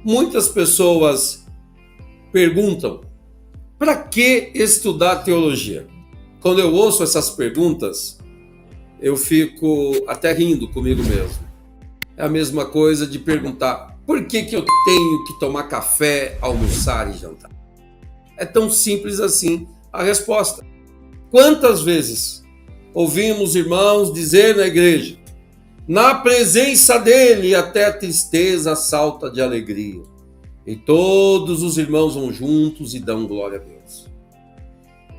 Muitas pessoas perguntam: para que estudar teologia? Quando eu ouço essas perguntas, eu fico até rindo comigo mesmo. É a mesma coisa de perguntar: por que eu tenho que tomar café, almoçar e jantar? É tão simples assim a resposta. Quantas vezes ouvimos irmãos dizer na igreja: na presença dele até a tristeza salta de alegria. E todos os irmãos vão juntos e dão glória a Deus.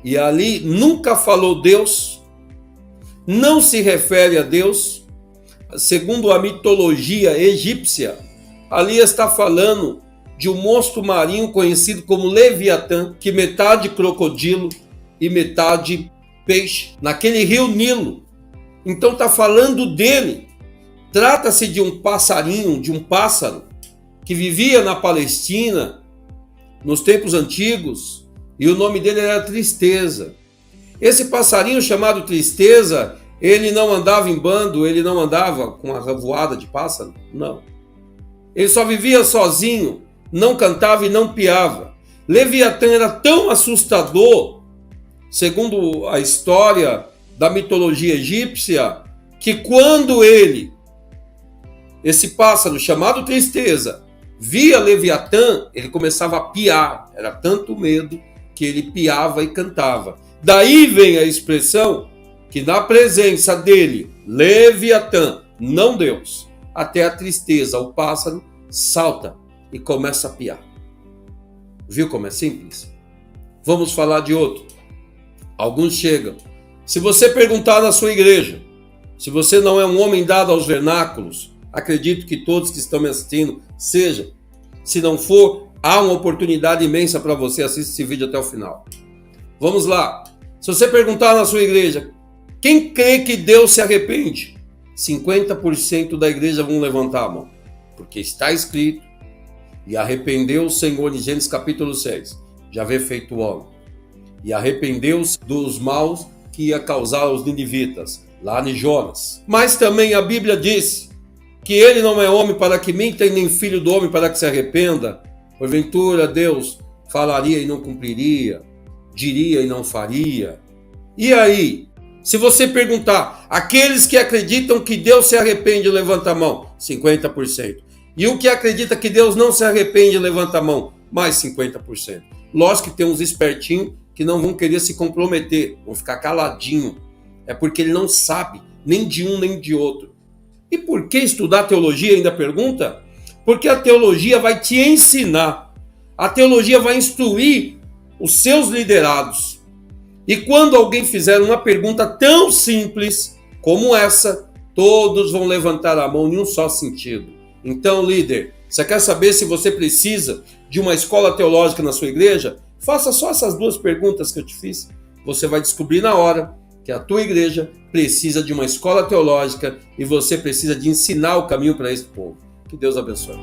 E ali nunca falou Deus, não se refere a Deus. Segundo a mitologia egípcia, ali está falando de um monstro marinho conhecido como Leviatã, que metade crocodilo e metade peixe, naquele rio Nilo. Então está falando dele. Trata-se de um passarinho, de um pássaro, que vivia na Palestina, nos tempos antigos, e o nome dele era Tristeza. Esse passarinho chamado Tristeza, ele não andava em bando, ele não andava com a revoada de pássaro, não. Ele só vivia sozinho, não cantava e não piava. Leviatã era tão assustador, segundo a história da mitologia egípcia, que quando esse pássaro chamado Tristeza, via Leviatã, ele começava a piar. Era tanto medo que ele piava e cantava. Daí vem a expressão que na presença dele, Leviatã, não Deus, até a tristeza, o pássaro salta e começa a piar. Viu como é simples? Vamos falar de outro. Alguns chegam. Se você perguntar na sua igreja, se você não é um homem dado aos vernáculos, acredito que todos que estão me assistindo sejam. Se não for, há uma oportunidade imensa para você assistir esse vídeo até o final. Vamos lá. Se você perguntar na sua igreja, quem crê que Deus se arrepende? 50% da igreja vão levantar a mão. Porque está escrito: e arrependeu o Senhor em Gênesis capítulo 6, de haver feito o homem. E arrependeu-se dos maus que ia causar aos ninivitas, lá em Jonas. Mas também a Bíblia diz que ele não é homem para que minta, e nem filho do homem para que se arrependa. Porventura Deus falaria e não cumpriria, diria e não faria. E aí, se você perguntar, aqueles que acreditam que Deus se arrepende, levanta a mão, 50%. E o que acredita que Deus não se arrepende, levanta a mão, mais 50%. Lógico que tem uns espertinhos que não vão querer se comprometer, vão ficar caladinho. É porque ele não sabe nem de um nem de outro. E por que estudar teologia, ainda pergunta? Porque a teologia vai te ensinar. A teologia vai instruir os seus liderados. E quando alguém fizer uma pergunta tão simples como essa, todos vão levantar a mão em um só sentido. Então, líder, você quer saber se você precisa de uma escola teológica na sua igreja? Faça só essas duas perguntas que eu te fiz. Você vai descobrir na hora que a tua igreja precisa de uma escola teológica e você precisa de ensinar o caminho para esse povo. Que Deus abençoe.